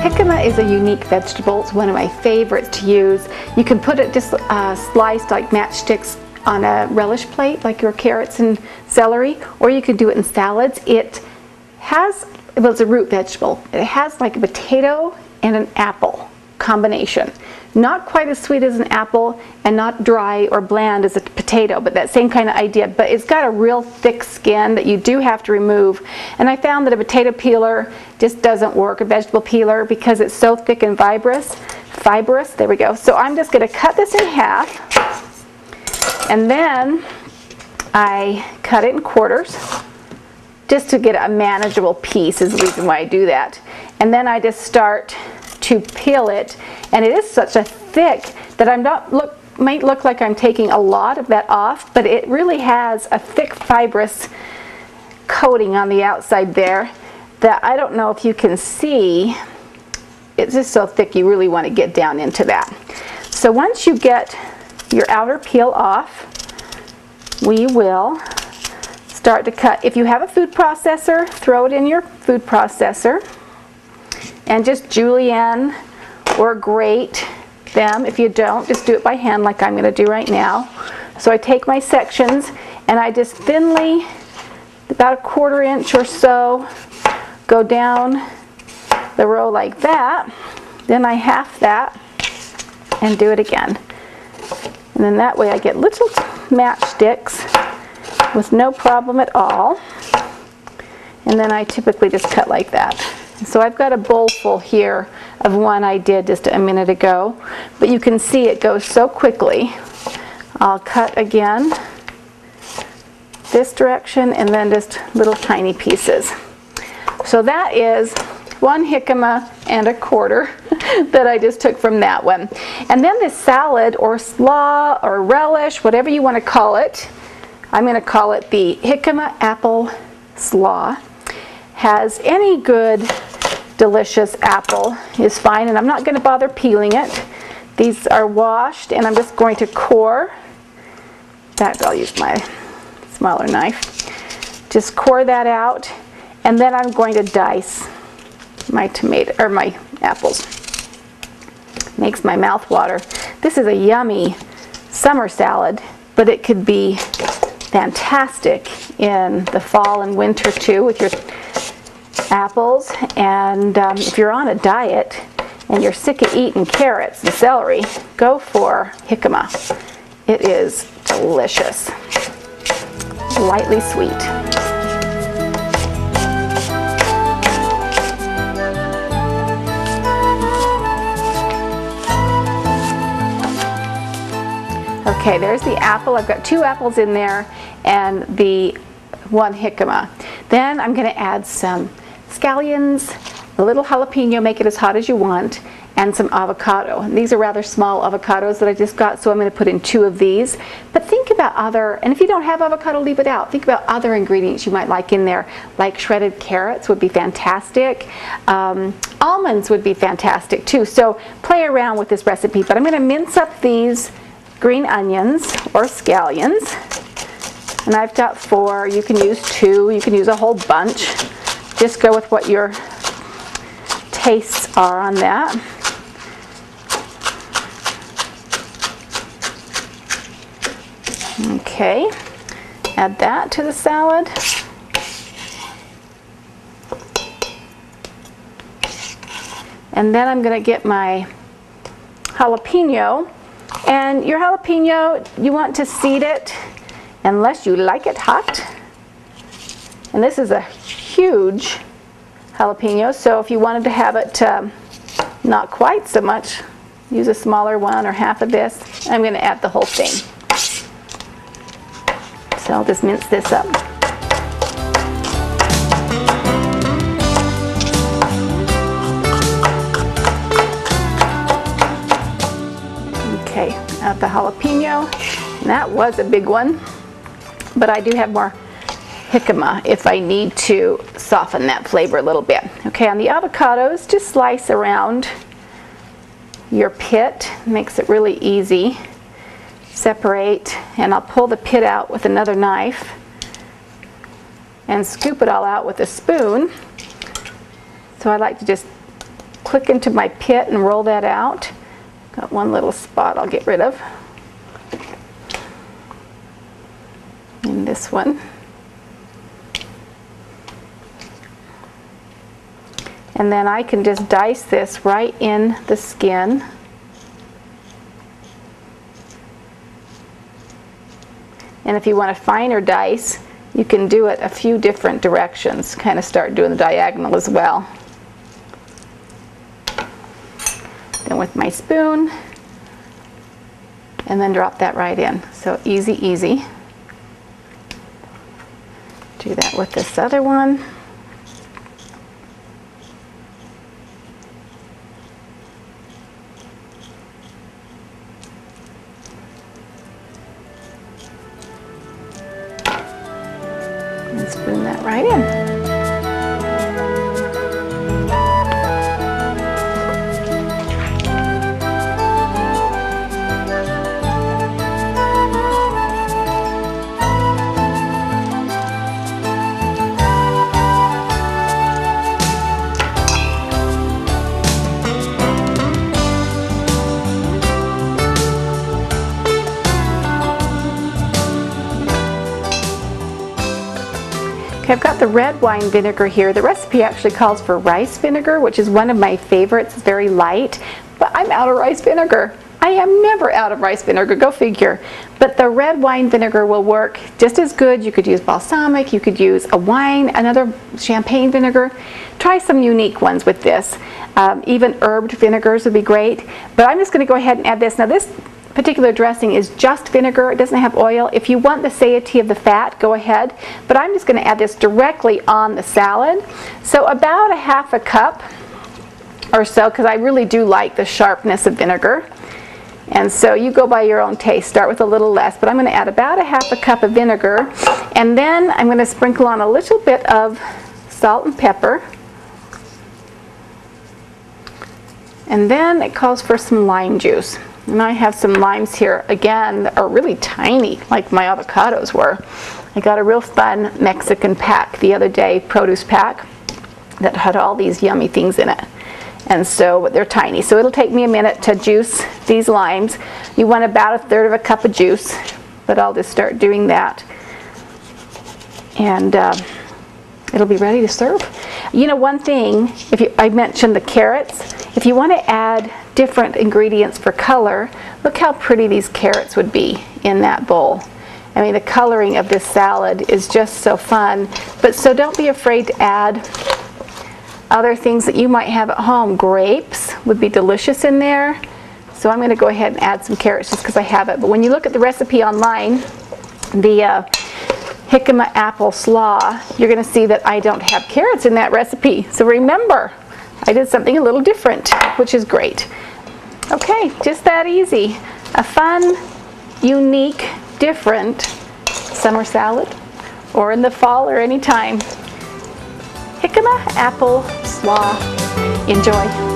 Jicama is a unique vegetable. It's one of my favorites to use. You can put it just sliced like matchsticks on a relish plate, like your carrots and celery, or you could do it in salads. It has, well, it's a root vegetable. It has like a potato and an apple combination. Not quite as sweet as an apple and not dry or bland as a potato, but that same kind of idea. But it's got a real thick skin that you do have to remove. And I found that a potato peeler just doesn't work, a vegetable peeler, because it's so thick and fibrous. There we go. So I'm just going to cut this in half, and then I cut it in quarters just to get a manageable piece is the reason why I do that. And then I just start to peel it, and it is such a thick that might look like I'm taking a lot of that off, but it really has a thick fibrous coating on the outside there that I don't know if you can see. It's just so thick you really want to get down into that. So once you get your outer peel off, we will start to cut. If you have a food processor, throw it in your food processor and just julienne or grate them. If you don't, just do it by hand like I'm going to do right now. So I take my sections and I just thinly, about 1/4 inch or so, go down the row like that. Then I half that and do it again. And then that way I get little matchsticks with no problem at all. And then I typically just cut like that. So I've got a bowl full here of one I did just a minute ago, but you can see it goes so quickly. I'll cut again this direction and then just little tiny pieces. So that is 1 jicama and 1/4 that I just took from that one. And then this salad or slaw or relish, whatever you want to call it, I'm going to call it the jicama apple slaw. Has any good delicious apple is fine, and I'm not going to bother peeling it. These are washed, and I'm just going to core. In fact, I'll use my smaller knife. Just core that out, and then I'm going to dice my tomato or my apples. Makes my mouth water. This is a yummy summer salad, but it could be fantastic in the fall and winter too with your apples. And if you're on a diet and you're sick of eating carrots and celery, go for jicama. It is delicious, lightly sweet. Okay, there's the apple. I've got 2 apples in there and the 1 jicama. Then I'm going to add some scallions, a little jalapeno, make it as hot as you want, and some avocado. And these are rather small avocados that I just got, so I'm going to put in 2 of these. But think about other, and if you don't have avocado, leave it out. Think about other ingredients you might like in there, like shredded carrots would be fantastic. Almonds would be fantastic too. So play around with this recipe. But I'm going to mince up these green onions or scallions. And I've got 4. You can use 2. You can use a whole bunch. Just go with what your tastes are on that. Okay, add that to the salad. And then I'm going to get my jalapeno. And your jalapeno, you want to seed it unless you like it hot. And this is a huge jalapeno, so if you wanted to have it not quite so much, use a smaller one or half of this. I'm going to add the whole thing. So I'll just mince this up. Okay, add the jalapeno. And that was a big one, but I do have more jicama if I need to soften that flavor a little bit. Okay, on the avocados, just slice around your pit. Makes it really easy. Separate, and I'll pull the pit out with another knife and scoop it all out with a spoon. So I like to just click into my pit and roll that out. Got one little spot I'll get rid of. And this one. And then I can just dice this right in the skin. And if you want a finer dice, you can do it a few different directions. Kind of start doing the diagonal as well. Then with my spoon, and then drop that right in. So easy, easy. Do that with this other one. And spoon that right in. Okay, I've got the red wine vinegar here. The recipe actually calls for rice vinegar, which is one of my favorites. It's very light, but I'm out of rice vinegar. I am never out of rice vinegar, go figure. But the red wine vinegar will work just as good. You could use balsamic, you could use a wine, another champagne vinegar. Try some unique ones with this. Even herbed vinegars would be great. But I'm just going to go ahead and add this. Now this particular dressing is just vinegar. It doesn't have oil. If you want the satiety of the fat, go ahead. But I'm just going to add this directly on the salad. So about a half a cup or so, because I really do like the sharpness of vinegar. And so you go by your own taste. Start with a little less, but I'm going to add about a half a cup of vinegar. And then I'm going to sprinkle on a little bit of salt and pepper. And then it calls for some lime juice. And I have some limes here, again, that are really tiny, like my avocados were. I got a real fun Mexican pack the other day, produce pack, that had all these yummy things in it. And so they're tiny. So it'll take me a minute to juice these limes. You want about 1/3 of a cup of juice, but I'll just start doing that. And it'll be ready to serve. You know, one thing, I mentioned the carrots. If you want to add different ingredients for color, look how pretty these carrots would be in that bowl. I mean, the coloring of this salad is just so fun. But so don't be afraid to add other things that you might have at home. Grapes would be delicious in there. So I'm going to go ahead and add some carrots just because I have it. But when you look at the recipe online, the Jicama apple slaw, you're going to see that I don't have carrots in that recipe. So remember, I did something a little different, which is great. Okay, just that easy. A fun, unique, different summer salad, or in the fall or any time. Jicama apple slaw. Enjoy.